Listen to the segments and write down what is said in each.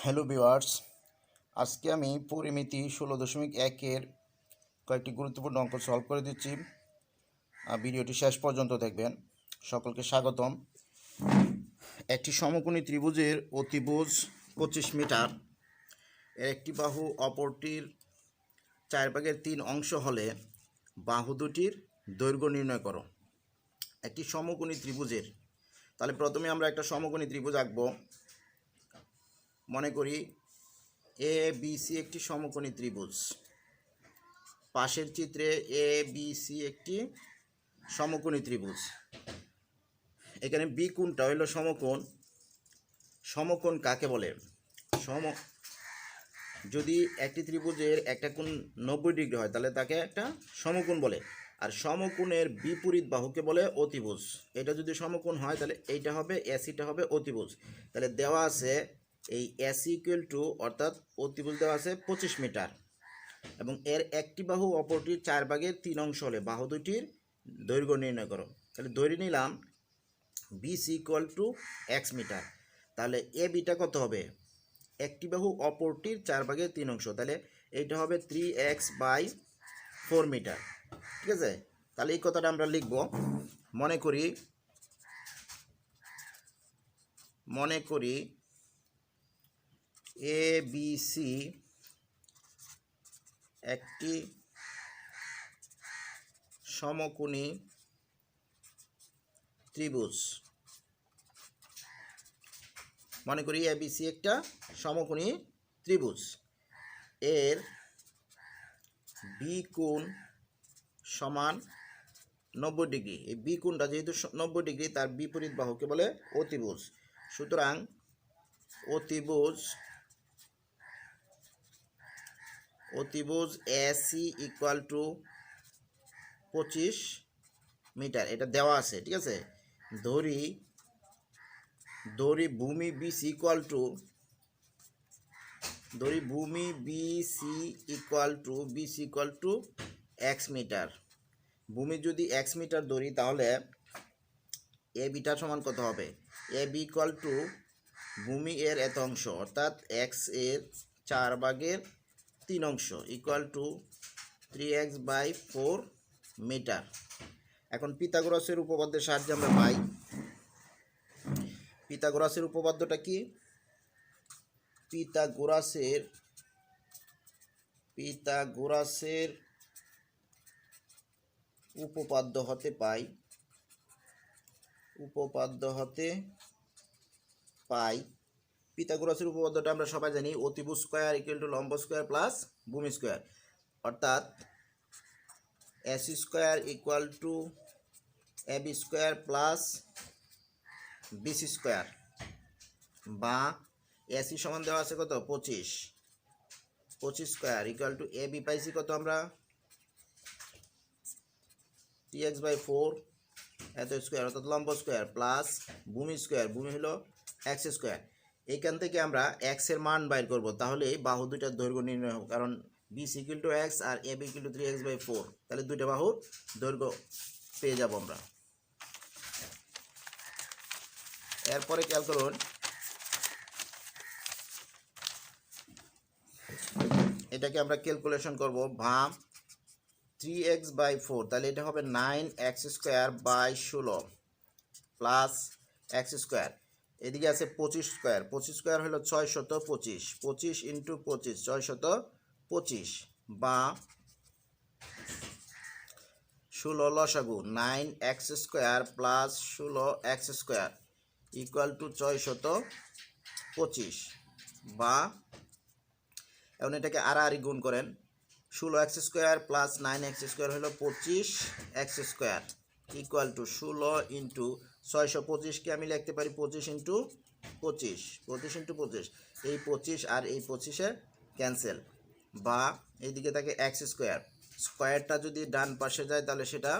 Hello viewers, আজকে আমি পরিমিতি 16.1-এর কয়েকটি গুরুত্বপূর্ণ অঙ্ক সলভ করে দিচ্ছি। ভিডিওটি শেষ পর্যন্ত দেখবেন। সকলকে স্বাগতম। একটি সমকোণী ত্রিভুজের অতিভুজ 25 মিটার, এর একটি বাহু অপরটির 4/3 অংশ হলে বাহু দুটির দৈর্ঘ্য নির্ণয় করো। একটি সমকোণী ত্রিভুজের, তাহলে প্রথমে আমরা একটা সমকোণী ত্রিভুজ আঁকবো। মনে করি এ বি সি একটি সমকোণী ত্রিভুজ। পাশের চিত্রে এ বি সি একটি সমকোণী ত্রিভুজ। এখানে বি কোণটা হলো সমকোণ। সমকোণ কাকে বলে? যদি একটি ত্রিভুজের একটা কোণ 90 ডিগ্রি হয় তাহলে তাকে একটা সমকোণ বলে। আর সমকোণের বিপরীত বাহুকে বলে অতিভুজ। এটা যদি সমকোণ হয় তাহলে এইটা হবে এসিটা হবে অতিভুজ। তাহলে দেওয়া আছে এই এসি ইকুয়াল টু, অর্থাৎ অতিভুজ দেওয়া আছে 25 মিটার এবং এর একটি বাহু অপরটির 4/3 অংশ হলে বাহু দুটির দৈর্ঘ্য নির্ণয় করো। তাহলে ধরে নিলাম BC equal to x metre. তাহলে এ বিটা কত হবে? একটি বাহু অপরটির 4/3 অংশ, তাহলে এইটা হবে 3x/4 মিটার। ঠিক আছে, তাহলে এই কথাটা আমরা লিখব। মনে করি এ বি সি একটি সমকোণী ত্রিভুজ। মনে করি এবিসি একটা সমকোণী ত্রিভুজ। এর বি কোণ সমান 90 ডিগ্রি। এই বি কোণটা যেহেতু 90 ডিগ্রি, তার বিপরীত বাহুকে বলে অতিভুজ। সুতরাং অতিভুজ এসি ইকুয়াল টু 25 মিটার, এটা দেওয়া আছে। ঠিক আছে, ধরি ভূমি BC equal to x metre. ভূমি যদি এক্স মিটার ধরি তাহলে এ বিটা সমান কত হবে? এ বি ইকুয়াল টু ভূমি এর এত অংশ, অর্থাৎ এক্স এর 4/3 অংশ ইকুয়াল টু 3x/4 মিটার। এখন পিথাগোরাসের উপপাদ্যের সাহায্যে আমরা পাই। পিথাগোরাসের উপপাদ্যটা কি? পিথাগোরাসের উপপাদ্য হতে পাই পিথাগোরাসের উপপাদ্যটা আমরা সবাই জানি, অতিভুজ স্কয়ার ইকুয়াল টু লম্ব স্কয়ার প্লাস ভূমি স্কয়ার, অর্থাৎ AC square equal to AB square plus BC square, বা এসি সমান দেওয়া আছে কত? 25 স্কয়ার ইকুয়াল টু এবি পাইছি কত আমরা? 3x/4 এত স্কয়ার, অর্থাৎ লম্ব স্কয়ার প্লাস ভূমি স্কয়ার, ভূমি হলো এক্স স্কয়ার। এইখান থেকে আমরা এক্স এর মান বাইর করব, তাহলে বাহু দুইটার দৈর্ঘ্য নির্ণয় হবে। কারণ বিসি ইকুয়াল টু এক্স আর এবি ইকুয়াল টু 3x/4, তাহলে দুইটা বাহুর দৈর্ঘ্য পেয়ে যাব আমরা। এরপরে খেয়াল করুন, এটাকে আমরা ক্যালকুলেশন করব। ভাব 3x/4, তাহলে এটা হবে 9x² প্লাস এক্স স্কোয়ার। এদিকে আছে 25 স্কোয়ার হলো 625, 25 ইন্টু 25 625, বা 16 লসাগু 9x² plus 16x² equal to 625, বা এখন এটাকে আড়াআড়ি গুণ করেন। 16x² প্লাস 9x² হলো 25x² ইকুয়াল টু 16 ইন্টু 625কে আমি লিখতে পারি 25 ইন্টু 25, এই 25 আর এই 25-এ ক্যান্সেল, বা এইদিকে থাকে x²। স্কোয়ারটা যদি ডান পাশে যায় তাহলে সেটা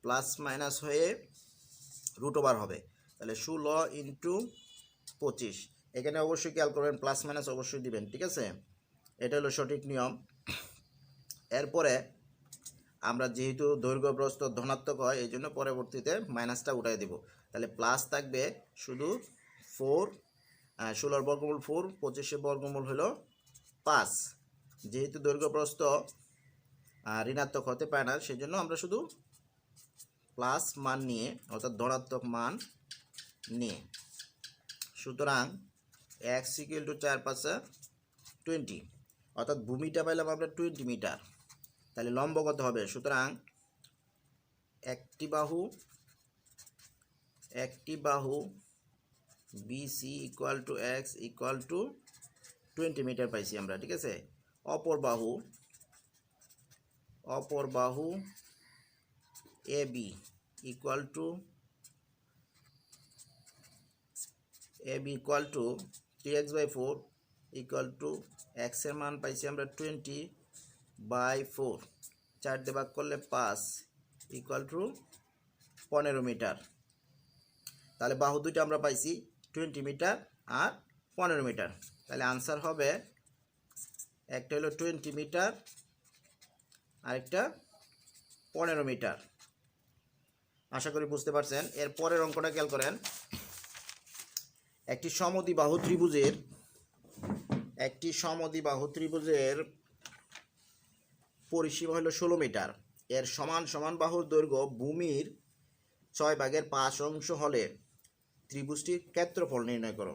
প্লাস মাইনাস হয়ে √ওভার হবে। তাহলে 16 ইন্টু 25, এখানে অবশ্যই খেয়াল করবেন, প্লাস মাইনাস অবশ্যই দিবেন। ঠিক আছে, এটা হলো সঠিক নিয়ম। এরপরে আমরা যেহেতু দৈর্ঘ্য প্রস্থ ধনাত্মক হয়, এই জন্য পরবর্তীতে মাইনাসটা উঠাই দেব। তাহলে প্লাস থাকবে শুধু 4 16 বর্গমূল 4, 25 বর্গমূল হলো 5। যেহেতু দৈর্ঘ্য প্রস্থ ঋণাত্মক হতে পারে না, সেই জন্য আমরা শুধু প্লাস মান নিয়ে অর্থাৎ ধনাত্মক মান নিয়ে, সুতরাং x = 4 × 5 = 20, অর্থাৎ ভূমিটা পাইলাম আমরা 20 মিটার। তাহলে লম্ব কত হবে? সুতরাং একটি বাহু BC = x = 20 মিটার পাইছি আমরা, ঠিক আছে। অপর বাহু AB = 3x/4 = x এর মান পাইছি আমরা 20/4, 4 দিয়ে ভাগ করলে 5 = 15 মিটার। তাহলে বাহু দুইটা আমরা পাইছি 20 মিটার আর 15 মিটার। তাহলে আনসার হবে একটা হলো 20 মিটার আরেকটা 15 মিটার। আশা করি বুঝতে পারছেন। এর পরের অঙ্কটা খেয়াল করেন। একটি সমদ্বিবাহু ত্রিভুজের পরিসীমা হলো 16 মিটার। এর সমান সমান বাহুর দৈর্ঘ্য ভূমির 6/5 হলে ত্রিভুজটির ক্ষেত্রফল নির্ণয় করো।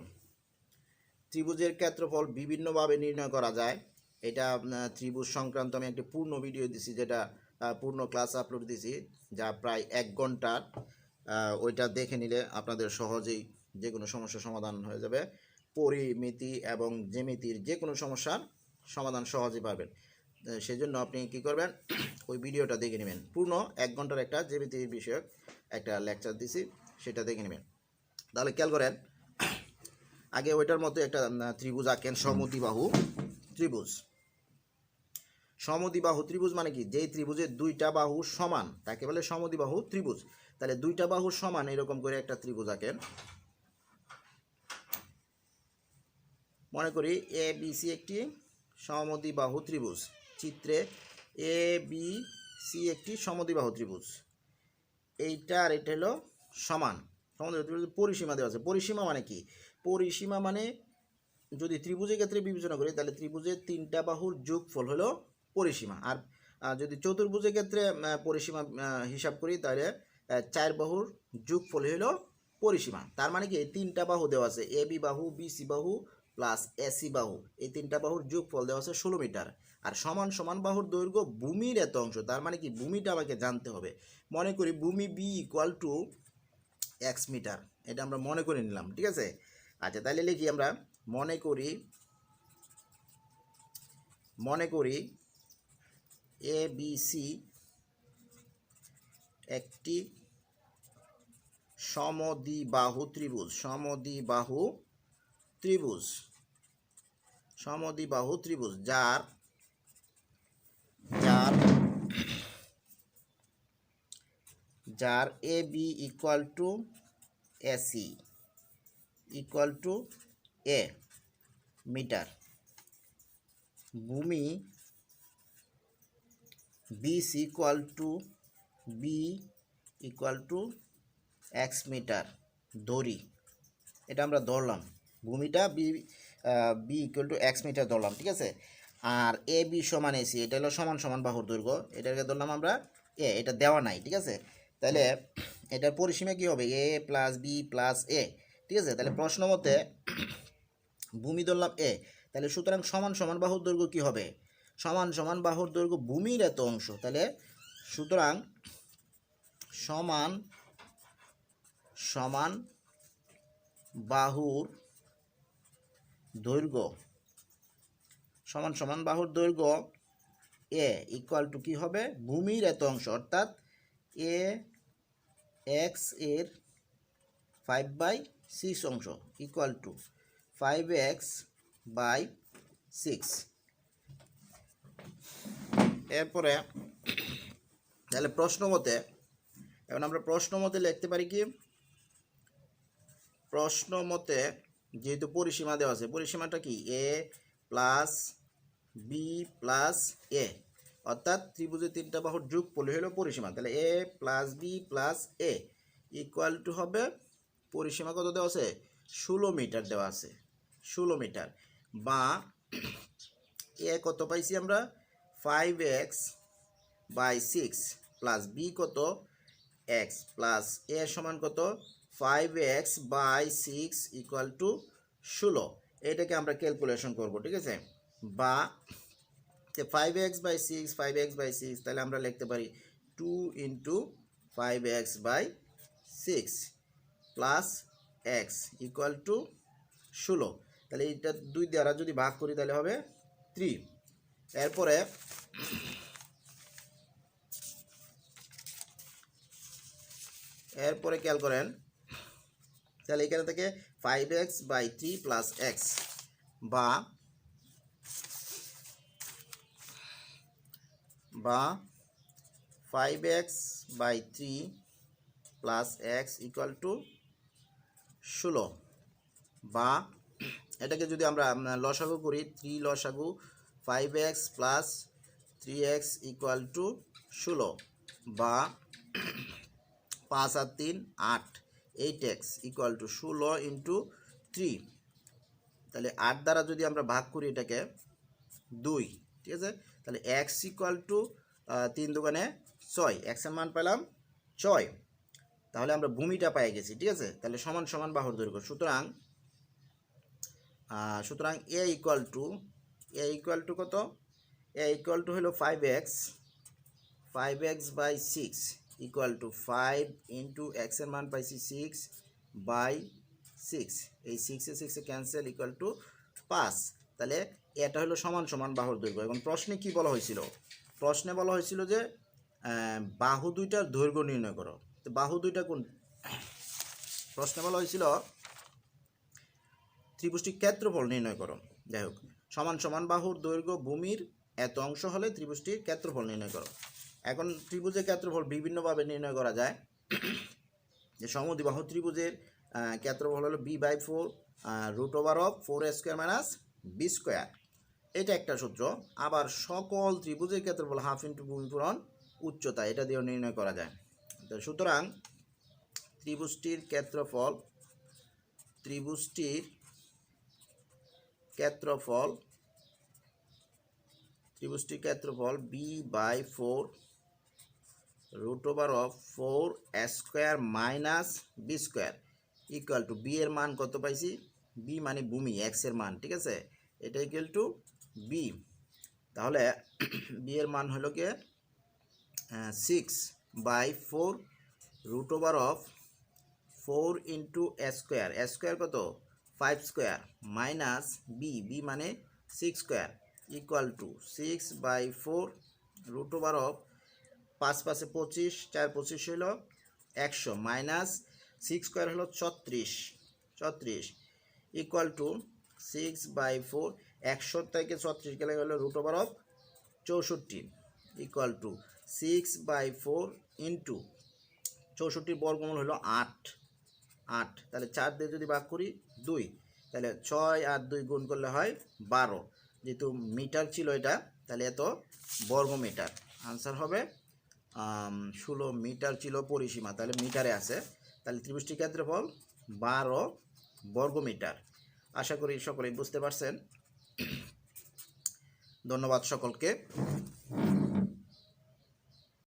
ত্রিভুজের ক্ষেত্রফল বিভিন্নভাবে নির্ণয় করা যায়। এটা ত্রিভুজ সংক্রান্ত আমি একটি পূর্ণ ভিডিও দিছি, যেটা পূর্ণ ক্লাস আপলোড দিছি, যা প্রায় 1 ঘন্টার। ওইটা দেখে নিলে আপনাদের সহজেই যে কোনো সমস্যার সমাধান হয়ে যাবে। পরিমিতি এবং জ্যামিতির যে কোনো সমস্যার সমাধান সহজেই পাবেন। সেজন্য আপনি কি করবেন, ওই ভিডিওটা দেখে নেবেন। পূর্ণ 1 ঘন্টার একটা জ্যামিতি বিষয়ক একটা লেকচার দিছি, সেটা দেখে নেবেন। তাহলে খেয়াল করেন, আগে ওইটার মতো একটা ত্রিভুজ আঁকেন। সমদ্বিবাহু ত্রিভুজ মানে কি? যেই ত্রিভুজের দুইটা বাহু সমান তাকে বলে সমদ্বিবাহু ত্রিভুজ। তাহলে দুইটা বাহু সমান এরকম করে একটা ত্রিভুজ আঁকেন। মনে করি ABC একটি সমদ্বিবাহু ত্রিভুজ। চিত্রে ABC একটি সমদ্বিবাহু ত্রিভুজ। এইটা আর এটা হলো সমান। সমদ্বিবাহু ত্রিভুজের পরিসীমা দেওয়া আছে। পরিসীমা মানে কি? পরিসীমা মানে যদি ত্রিভুজের ক্ষেত্রে বিবেচনা করি তাহলে ত্রিভুজের 3টা বাহুর যোগফল হলো পরিসীমা। আর যদি চতুর্ভুজের ক্ষেত্রে পরিসীমা হিসাব করি তাহলে 4 বাহুর যোগফল হলো পরিসীমা। তার মানে কি, এই 3টা বাহু দেওয়া আছে, AB বাহু, BC বাহু প্লাস AC বাহু, এই 3টা বাহুর যোগফল দেওয়া আছে 16 মিটার। আর সমান সমান বাহুর দৈর্ঘ্য ভূমির এত অংশ। তার মানে কি, ভূমিটা আমাকে জানতে হবে। মনে করি ভূমি B = x মিটার, এটা আমরা মনে করে নিলাম, ঠিক আছে। আচ্ছা, তাহলে লিখি আমরা, মনে করি ABC একটি সমদ্বিবাহু ত্রিভুজ যার AB = AC = A মিটার। ভূমি BC = B = x মিটার ধরি। এটা আমরা ধরলাম, ভূমিটা B = x মিটার ধরলাম, ঠিক আছে। আর AB = AC, এটা হলো সমান সমান বাহুর দৈর্ঘ্য। এটাকে ধরলাম আমরা A, এটা দেওয়া নাই, ঠিক আছে। তাহলে এটার পরিসীমা কি হবে? A + B + A, ঠিক আছে। তাহলে প্রশ্ন মতে ভূমি ধরলাম A, তাহলে সুতরাং সমান সমান বাহুর দৈর্ঘ্য কি হবে? সমান সমান বাহুর দৈর্ঘ্য ভূমির এত অংশ। তাহলে সুতরাং সমান সমান বাহুর দৈর্ঘ্য A = কি হবে? ভূমির এত অংশ, অর্থাৎ AX এর 5/6 অংশ = 5x/6। এরপরে তাহলে প্রশ্ন মতে, এখন আমরা প্রশ্ন মতে লিখতে পারি কি? প্রশ্ন মতে যেহেতু পরিসীমা দেওয়া আছে, পরিসীমাটা কি? A + B + A, অর্থাৎ ত্রিভুজের 3টা বাহুর যোগফল হলো পরিসীমা। তাহলে A + B + A = হবে, পরিসীমা কত দেওয়া আছে? 16 মিটার দেওয়া আছে। 16 মিটার। বা এ কত পাইছি আমরা 5x বাই 6 প্লাস বি কত x প্লাস এ সমান কত 5x বাই 6 ইকুয়াল টু 16। এটাকে আমরা ক্যালকুলেশন করব, ঠিক আছে। বা 5x বাই 6 5x বাই 6 তাহলে আমরা লিখতে পারি 2 into 5x by 6 plus x equal to 16। তাহলে এটা 2 দ্বারা যদি ভাগ করি তাহলে হবে 3। এরপরে খেয়াল করেন, তাহলে এখানে থেকে 5x বাই 3 প্লাস x বা 5x by 3 plus x equal to 16। বা এটাকে যদি আমরা লসাগু করি 3 লসাগু 5x plus 3x equal to 16। বা 5 আর 3 8 8x ইকুয়াল টু 16 ইন্টু 3। তাহলে 8 দ্বারা যদি আমরা ভাগ করি এটাকে 2, ঠিক আছে। তাহলে x ইকুয়াল টু 3 দুগুণে 6, x এর মান পেলাম 6। তাহলে আমরা ভূমিটা পেয়ে গেছি, ঠিক আছে। তাহলে সমান সমান বাহুর দৈর্ঘ্য। সুতরাং a ইকুয়াল টু কত, a ইকুয়াল টু হলো 5x by 6 equal to 5 into x এর মান পাইছি 6 বাই 6, এই 6 এ 6 এ ক্যান্সেল ইকুয়াল টু 5। তাহলে এটা হলো সমান সমান বাহুর দৈর্ঘ্য। এখন প্রশ্নে কি বলা হয়েছিল? প্রশ্নে বলা হয়েছিল যে বাহু দুইটার দৈর্ঘ্য নির্ণয় করো। তো বাহু দুইটা কোন? প্রশ্নে বলা হয়েছিল ত্রিভুজটির ক্ষেত্রফল নির্ণয় করো। যাই হোক, সমান সমান বাহুর দৈর্ঘ্য ভূমির এত অংশ হলে ত্রিভুজটির ক্ষেত্রফল নির্ণয় করো। এখন ত্রিভুজের ক্ষেত্রফল বিভিন্নভাবে নির্ণয় করা যায়। যে সমদ্বিবাহু ত্রিভুজের ক্ষেত্রফল হলো b/4 √4a² - b²। এটা একটা সূত্র। আবার সকল ত্রিভুজের ক্ষেত্রফল হাফ ইন্টু ভূমি পূরণ উচ্চতা, এটা দিয়েও নির্ণয় করা যায়। সুতরাং ত্রিভুজটির ক্ষেত্রফল b/4 √4a² - b² equal to B এর মান কত পাইছি? বি মানে ভূমি, এক্স এর মান, ঠিক আছে। এটা ইকুয়াল টু বি। তাহলে বি এর মান হলো কি 6/4 √4 ইন্টু a² কত 5² মাইনাস বি মানে 6² ইকুয়াল টু 6/4 √5 5 25 4 25 হলো 100 মাইনাস 6² হলো 34 ইকুয়াল টু 6/4 100 থেকে 34 গেলে হলো √64 ইকুয়াল টু 6/4 ইন্টু 64 বর্গমূল হলো 8। তাহলে 4 দিয়ে যদি ভাগ করি 2, তাহলে 6 আর 2 গুণ করলে হয় 12। যেহেতু মিটার ছিল এটা, তাহলে এত বর্গ মিটার। আনসার হবে 16 মিটার ছিল পরিসীমা, তাহলে মিটারে আছে। তাহলে ত্রিভুজটির ক্ষেত্রফল 12 বর্গ মিটার। আশা করি সকলেই বুঝতে পারছেন। ধন্যবাদ সকলকে।